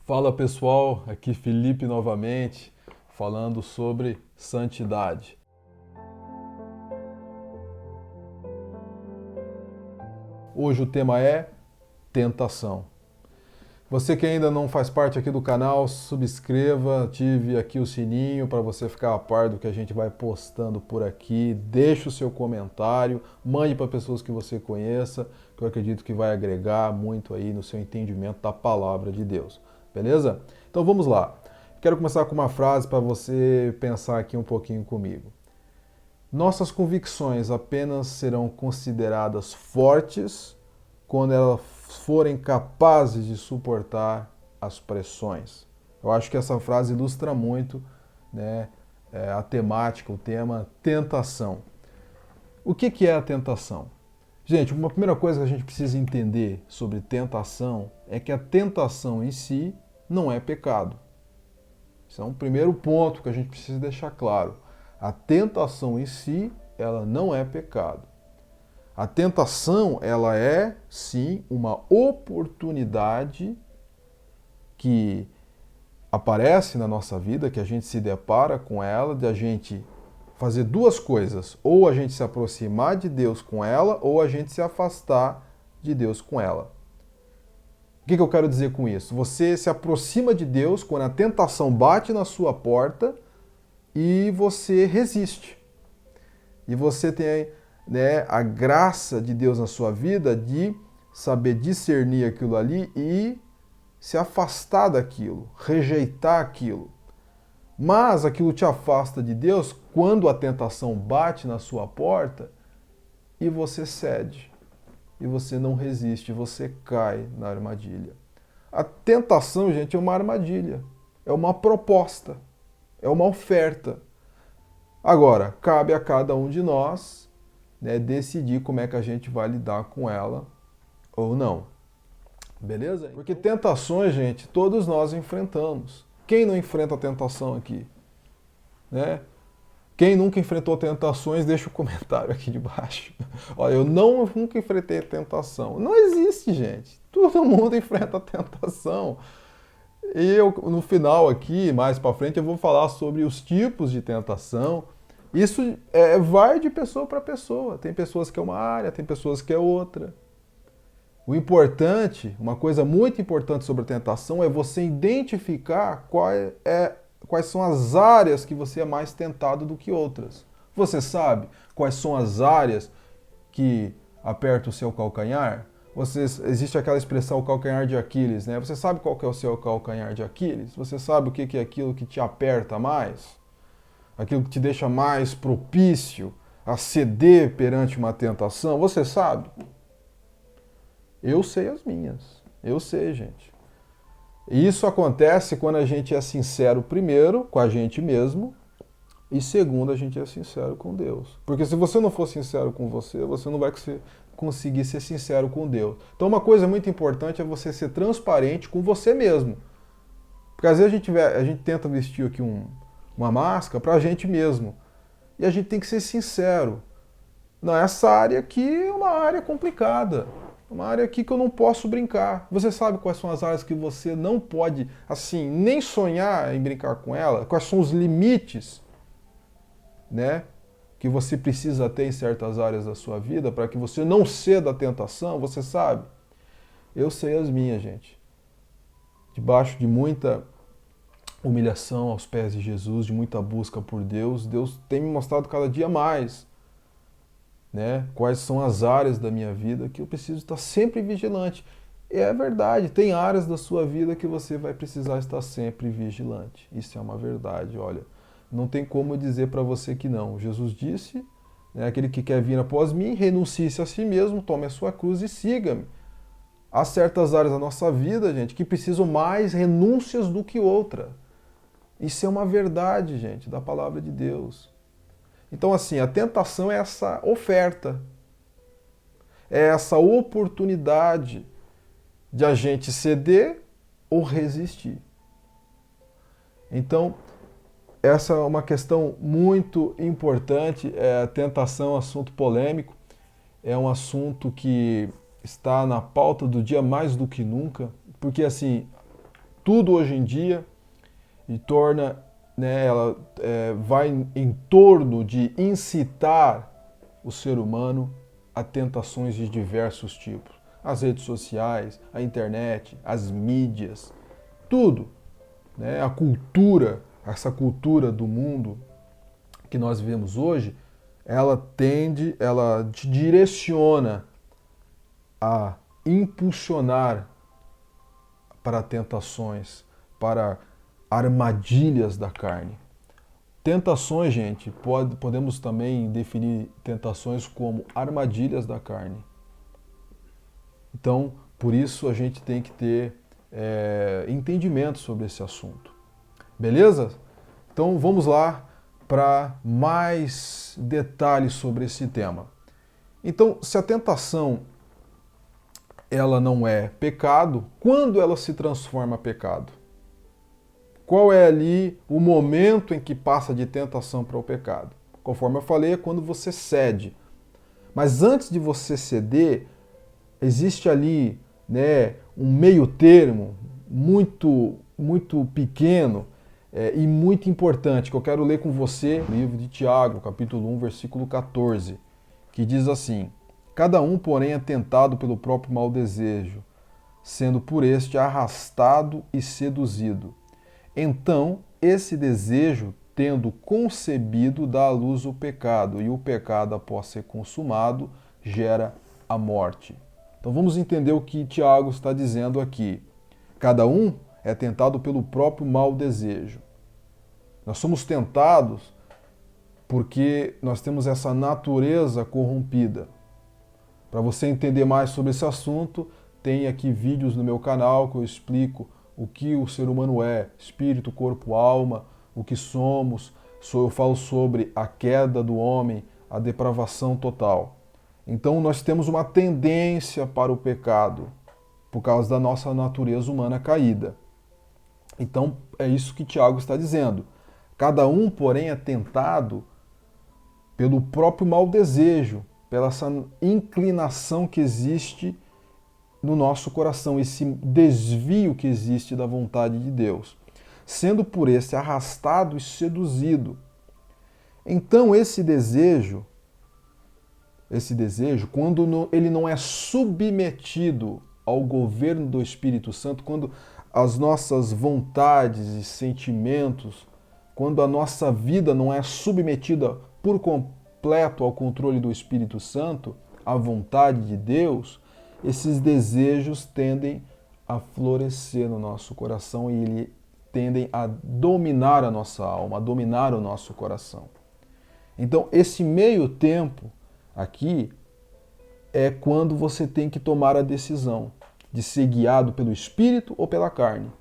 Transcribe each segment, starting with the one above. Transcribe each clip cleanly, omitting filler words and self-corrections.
Fala pessoal, aqui Felipe novamente, falando sobre santidade. Hoje o tema é tentação. Você que ainda não faz parte aqui do canal, subscreva, ative aqui o sininho para você ficar a par do que a gente vai postando por aqui. Deixe o seu comentário, mande para pessoas que você conheça, que eu acredito que vai agregar muito aí no seu entendimento da palavra de Deus. Beleza? Então vamos lá. Quero começar com uma frase para você pensar aqui um pouquinho comigo. Nossas convicções apenas serão consideradas fortes quando elas forem capazes de suportar as pressões. Eu acho que essa frase ilustra muito, né, a temática, o tema tentação. O que é a tentação? Gente, uma primeira coisa que a gente precisa entender sobre tentação é que a tentação em si não é pecado. Esse é um primeiro ponto que a gente precisa deixar claro. A tentação em si, ela não é pecado. A tentação, ela é, sim, uma oportunidade que aparece na nossa vida, que a gente se depara com ela, de a gente fazer duas coisas. Ou a gente se aproximar de Deus com ela, ou a gente se afastar de Deus com ela. O que eu quero dizer com isso? Você se aproxima de Deus quando a tentação bate na sua porta e você resiste. E você tem, né, a graça de Deus na sua vida de saber discernir aquilo ali e se afastar daquilo, rejeitar aquilo. Mas aquilo te afasta de Deus quando a tentação bate na sua porta e você cede. E você não resiste, você cai na armadilha. A tentação, gente, é uma armadilha, é uma proposta, é uma oferta. Agora, cabe a cada um de nós, né, decidir como é que a gente vai lidar com ela ou não. Beleza? Porque tentações, gente, todos nós enfrentamos. Quem não enfrenta a tentação aqui? Né? Quem nunca enfrentou tentações, deixa o comentário aqui de baixo. Olha, eu nunca enfrentei tentação. Não existe, gente. Todo mundo enfrenta tentação. E eu, no final aqui, mais para frente, eu vou falar sobre os tipos de tentação. Isso vai de pessoa para pessoa. Tem pessoas que é uma área, tem pessoas que é outra. O importante, uma coisa muito importante sobre a tentação é você identificar quais são as áreas que você é mais tentado do que outras. Você sabe quais são as áreas que apertam o seu calcanhar? Existe aquela expressão, o calcanhar de Aquiles, né? Você sabe qual que é o seu calcanhar de Aquiles? Você sabe o que é aquilo que te aperta mais? Aquilo que te deixa mais propício a ceder perante uma tentação? Você sabe? Eu sei as minhas. Eu sei, gente. E isso acontece quando a gente é sincero, primeiro, com a gente mesmo, e segundo, a gente é sincero com Deus. Porque se você não for sincero com você, você não vai conseguir ser sincero com Deus. Então, uma coisa muito importante é você ser transparente com você mesmo. Porque às vezes a gente tenta vestir aqui uma máscara para a gente mesmo. E a gente tem que ser sincero. Não, essa área aqui é uma área complicada. Uma área aqui que eu não posso brincar. Você sabe quais são as áreas que você não pode, assim, nem sonhar em brincar com ela? Quais são os limites, né, que você precisa ter em certas áreas da sua vida para que você não ceda à tentação? Você sabe? Eu sei as minhas, gente. Debaixo de muita humilhação aos pés de Jesus, de muita busca por Deus, Deus tem me mostrado cada dia mais, né, quais são as áreas da minha vida que eu preciso estar sempre vigilante. E é verdade, tem áreas da sua vida que você vai precisar estar sempre vigilante. Isso é uma verdade, olha. Não tem como dizer para você que não. Jesus disse, né, aquele que quer vir após mim, renuncie-se a si mesmo, tome a sua cruz e siga-me. Há certas áreas da nossa vida, gente, que precisam mais renúncias do que outra. Isso é uma verdade, gente, da palavra de Deus. Então, assim, a tentação é essa oferta, é essa oportunidade de a gente ceder ou resistir. Então, essa é uma questão muito importante. A tentação é um assunto polêmico, é um assunto que está na pauta do dia mais do que nunca, porque, assim, tudo hoje em dia e torna, né, ela vai em torno de incitar o ser humano a tentações de diversos tipos. As redes sociais, a internet, as mídias, tudo, né, a cultura, essa cultura do mundo que nós vivemos hoje, ela te direciona a impulsionar para tentações, para armadilhas da carne. Tentações, gente, podemos também definir tentações como armadilhas da carne. Então, por isso a gente tem que ter entendimento sobre esse assunto. Beleza? Então vamos lá para mais detalhes sobre esse tema. Então, se a tentação ela não é pecado, quando ela se transforma em pecado? Qual é ali o momento em que passa de tentação para o pecado? Conforme eu falei, é quando você cede. Mas antes de você ceder, existe ali, né, um meio termo muito pequeno e muito importante, que eu quero ler com você, no livro de Tiago, capítulo 1, versículo 14, que diz assim: cada um, porém, é tentado pelo próprio mau desejo, sendo por este arrastado e seduzido. Então, esse desejo, tendo concebido, dá à luz o pecado, e o pecado, após ser consumado, gera a morte. Então vamos entender o que Tiago está dizendo aqui. Cada um é tentado pelo próprio mau desejo. Nós somos tentados porque nós temos essa natureza corrompida. Para você entender mais sobre esse assunto, tem aqui vídeos no meu canal que eu explico o que o ser humano é, espírito, corpo, alma, o que somos. Eu falo sobre a queda do homem, a depravação total. Então nós temos uma tendência para o pecado, por causa da nossa natureza humana caída. Então é isso que Tiago está dizendo. Cada um, porém, é tentado pelo próprio mau desejo, pela essa inclinação que existe no nosso coração, esse desvio que existe da vontade de Deus, sendo por esse arrastado e seduzido. Então esse desejo, quando ele não é submetido ao governo do Espírito Santo, quando as nossas vontades e sentimentos, quando a nossa vida não é submetida por completo ao controle do Espírito Santo, à vontade de Deus, esses desejos tendem a florescer no nosso coração e tendem a dominar a nossa alma, a dominar o nosso coração. Então, esse meio tempo aqui é quando você tem que tomar a decisão de ser guiado pelo Espírito ou pela carne.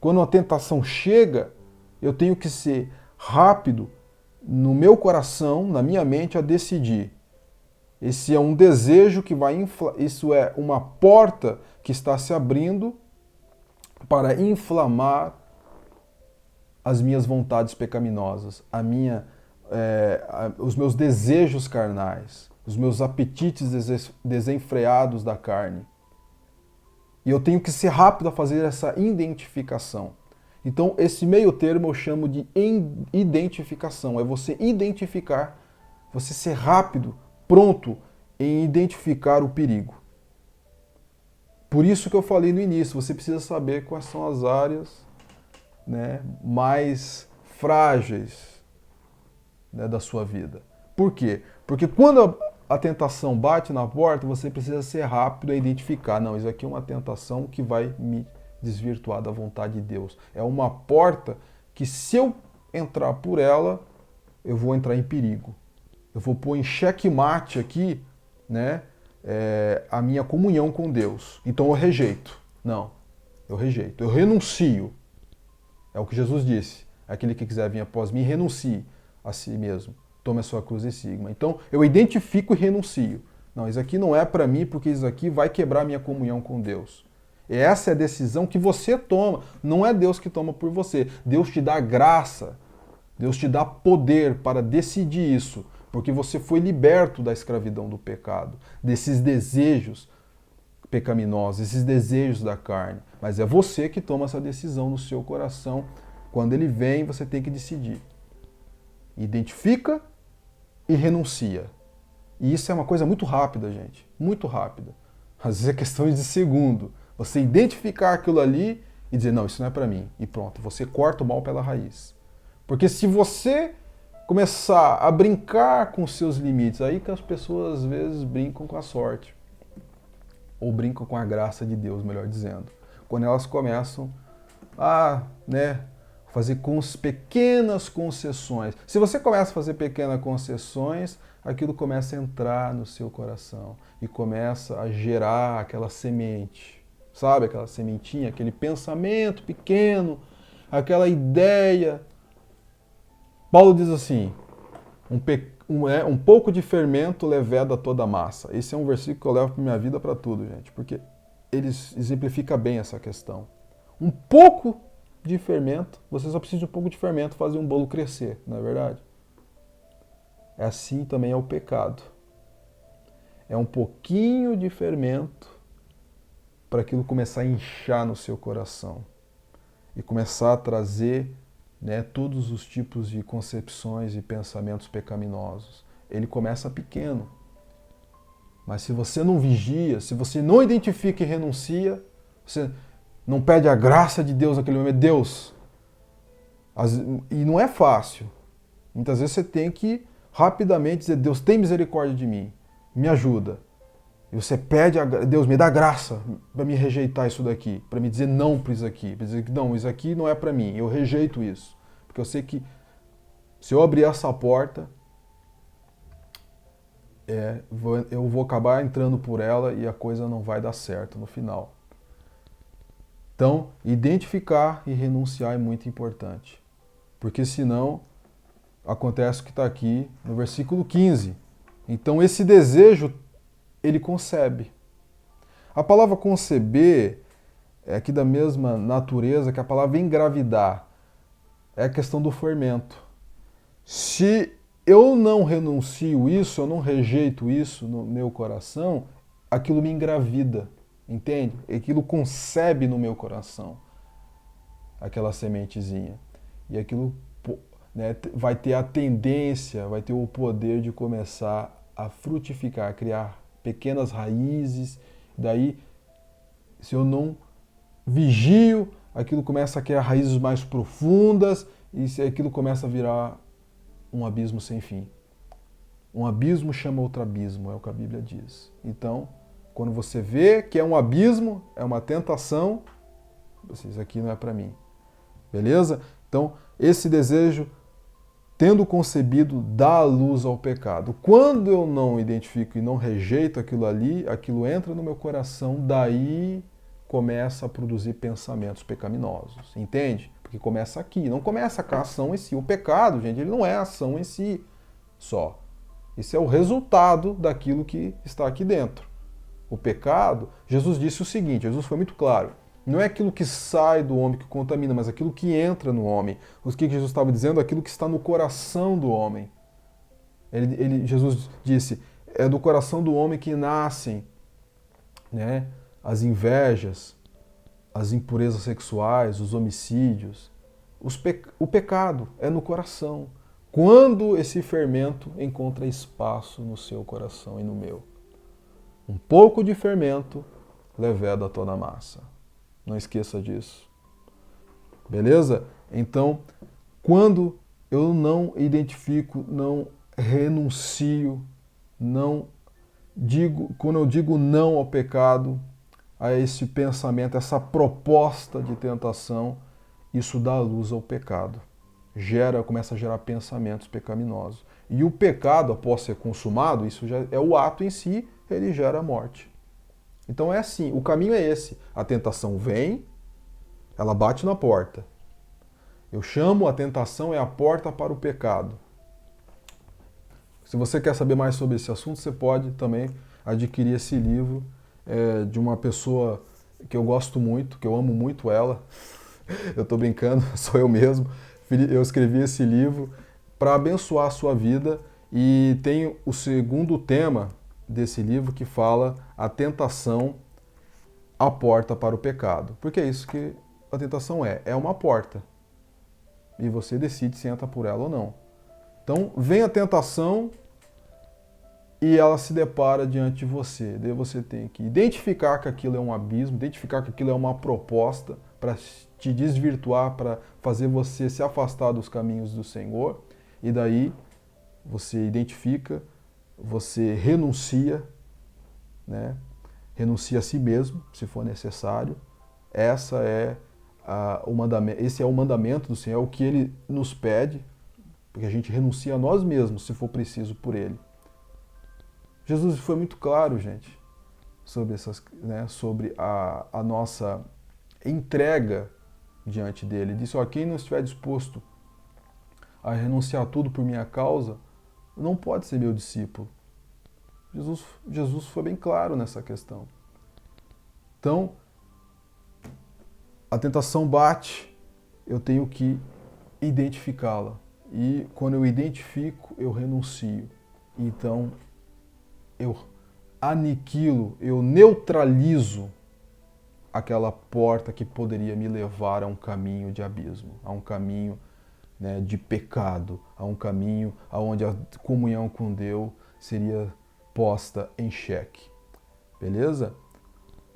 Quando a tentação chega, eu tenho que ser rápido no meu coração, na minha mente, a decidir. Esse é um desejo que vai isso é uma porta que está se abrindo para inflamar as minhas vontades pecaminosas, os meus desejos carnais, os meus apetites desenfreados da carne. E eu tenho que ser rápido a fazer essa identificação. Então, esse meio termo eu chamo de identificação. É você identificar, você ser rápido, pronto em identificar o perigo. Por isso que eu falei no início, você precisa saber quais são as áreas, né, mais frágeis, né, da sua vida. Por quê? Porque quando a tentação bate na porta, você precisa ser rápido a identificar. Não, isso aqui é uma tentação que vai me desvirtuar da vontade de Deus. É uma porta que, se eu entrar por ela, eu vou entrar em perigo. Eu vou pôr em xeque-mate aqui, né, a minha comunhão com Deus. Então eu rejeito. Não, eu rejeito. Eu renuncio. É o que Jesus disse. Aquele que quiser vir após mim, renuncie a si mesmo. Tome a sua cruz e siga. Então eu identifico e renuncio. Não, isso aqui não é para mim, porque isso aqui vai quebrar minha comunhão com Deus. E essa é a decisão que você toma. Não é Deus que toma por você. Deus te dá graça. Deus te dá poder para decidir isso. Porque você foi liberto da escravidão do pecado, desses desejos pecaminosos, esses desejos da carne. Mas é você que toma essa decisão no seu coração. Quando ele vem, você tem que decidir. Identifica e renuncia. E isso é uma coisa muito rápida, gente. Muito rápida. Às vezes é questão de segundo. Você identificar aquilo ali e dizer, não, isso não é para mim. E pronto, você corta o mal pela raiz. Porque se você começar a brincar com seus limites, aí que as pessoas às vezes brincam com a sorte. Ou brincam com a graça de Deus, melhor dizendo. Quando elas começam a, fazer pequenas concessões. Se você começa a fazer pequenas concessões, aquilo começa a entrar no seu coração e começa a gerar aquela semente. Sabe aquela sementinha, aquele pensamento pequeno, aquela ideia. Paulo diz assim, um pouco de fermento leveda toda a massa. Esse é um versículo que eu levo para minha vida para tudo, gente, porque ele exemplifica bem essa questão. Um pouco de fermento, você só precisa de um pouco de fermento para fazer um bolo crescer, não é verdade? Assim também é o pecado. É um pouquinho de fermento para aquilo começar a inchar no seu coração e começar a trazer todos os tipos de concepções e pensamentos pecaminosos. Ele começa pequeno. Mas se você não vigia, se você não identifica e renuncia, você não pede a graça de Deus naquele momento, Deus. E não é fácil. Muitas vezes você tem que rapidamente dizer, Deus, tem misericórdia de mim, me ajuda. E você pede, Deus, me dá graça para me rejeitar isso daqui, para me dizer não para isso aqui, para dizer que não, isso aqui não é para mim, eu rejeito isso. Porque eu sei que se eu abrir essa porta, eu vou acabar entrando por ela e a coisa não vai dar certo no final. Então, identificar e renunciar é muito importante. Porque senão, acontece o que está aqui no versículo 15. Então, esse desejo, ele concebe. A palavra conceber é aqui da mesma natureza que a palavra engravidar. É a questão do fermento. Se eu não renuncio isso, eu não rejeito isso no meu coração, aquilo me engravida, entende? Aquilo concebe no meu coração, aquela sementezinha. E aquilo vai ter a tendência, vai ter o poder de começar a frutificar, a criar pequenas raízes. Daí, se eu não vigio, aquilo começa a criar raízes mais profundas e aquilo começa a virar um abismo sem fim. Um abismo chama outro abismo, é o que a Bíblia diz. Então, quando você vê que é um abismo, é uma tentação, isso aqui não é para mim. Beleza? Então, esse desejo, tendo concebido, dá luz ao pecado. Quando eu não identifico e não rejeito aquilo ali, aquilo entra no meu coração, daí começa a produzir pensamentos pecaminosos. Entende? Porque começa aqui, não começa com a ação em si. O pecado, gente, ele não é a ação em si só. Isso é o resultado daquilo que está aqui dentro. O pecado, Jesus disse o seguinte, Jesus foi muito claro, não é aquilo que sai do homem que contamina, mas aquilo que entra no homem. O que Jesus estava dizendo? Aquilo que está no coração do homem. Jesus disse, é do coração do homem que nascem as invejas, as impurezas sexuais, os homicídios. O pecado é no coração. Quando esse fermento encontra espaço no seu coração e no meu. Um pouco de fermento leveda toda a massa. Não esqueça disso. Beleza? Então, quando eu não identifico, não renuncio, quando eu digo não ao pecado, a esse pensamento, essa proposta de tentação, isso dá luz ao pecado. Começa a gerar pensamentos pecaminosos. E o pecado, após ser consumado, isso já é o ato em si, ele gera morte. Então é assim, o caminho é esse. A tentação vem, ela bate na porta. Eu chamo a tentação é a porta para o pecado. Se você quer saber mais sobre esse assunto, você pode também adquirir esse livro de uma pessoa que eu gosto muito, que eu amo muito ela. Eu estou brincando, sou eu mesmo. Eu escrevi esse livro para abençoar a sua vida e tem o segundo tema desse livro que fala a tentação a porta para o pecado. Porque é isso que a tentação é uma porta. E você decide se entra por ela ou não. Então, vem a tentação e ela se depara diante de você. Daí você tem que identificar que aquilo é um abismo, identificar que aquilo é uma proposta para te desvirtuar, para fazer você se afastar dos caminhos do Senhor. E daí você identifica, você renuncia, né? Renuncia a si mesmo, se for necessário. Esse é o mandamento do Senhor, é o que Ele nos pede, porque a gente renuncia a nós mesmos, se for preciso, por Ele. Jesus foi muito claro, gente, sobre a nossa entrega diante dele. Ele disse, quem não estiver disposto a renunciar a tudo por minha causa, não pode ser meu discípulo. Jesus foi bem claro nessa questão. Então, a tentação bate, eu tenho que identificá-la. E quando eu identifico, eu renuncio. Então, eu aniquilo, eu neutralizo aquela porta que poderia me levar a um caminho de abismo, a um caminho, né, de pecado, a um caminho onde a comunhão com Deus seria posta em xeque. Beleza?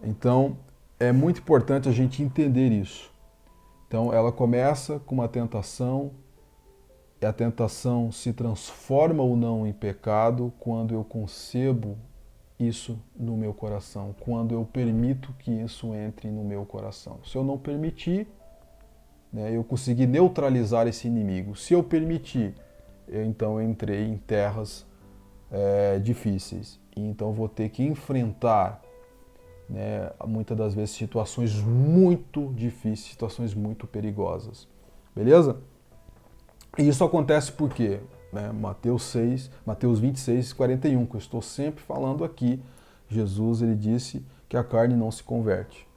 Então, é muito importante a gente entender isso. Então, ela começa com uma tentação, e a tentação se transforma ou não em pecado quando eu concebo isso no meu coração, quando eu permito que isso entre no meu coração. Se eu não permitir, né, eu consegui neutralizar esse inimigo. Se eu permitir, então eu entrei em terras difíceis. E então vou ter que enfrentar, né, muitas das vezes situações muito difíceis, situações muito perigosas. Beleza? E isso acontece por quê? Mateus 26, 41, que eu estou sempre falando aqui. Jesus, ele disse que a carne não se converte.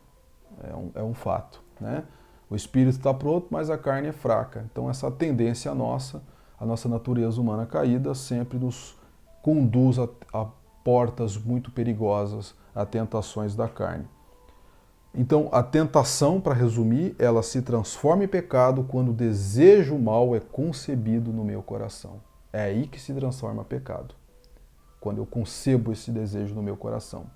É um fato, né? O espírito está pronto, mas a carne é fraca. Então essa tendência nossa, a nossa natureza humana caída, sempre nos conduz a portas muito perigosas, a tentações da carne. Então, a tentação, para resumir, ela se transforma em pecado quando o desejo mal é concebido no meu coração. É aí que se transforma pecado. Quando eu concebo esse desejo no meu coração.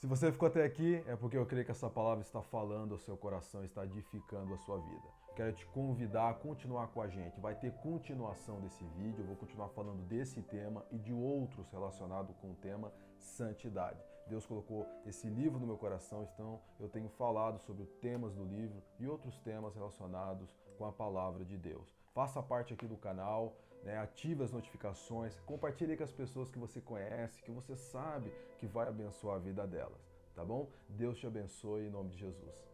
Se você ficou até aqui, é porque eu creio que essa palavra está falando ao seu coração, está edificando a sua vida. Quero te convidar a continuar com a gente. Vai ter continuação desse vídeo, eu vou continuar falando desse tema e de outros relacionados com o tema santidade. Deus colocou esse livro no meu coração, então eu tenho falado sobre os temas do livro e outros temas relacionados com a palavra de Deus. Faça parte aqui do canal, né? Ative as notificações, compartilhe com as pessoas que você conhece, que você sabe que vai abençoar a vida delas, tá bom? Deus te abençoe em nome de Jesus.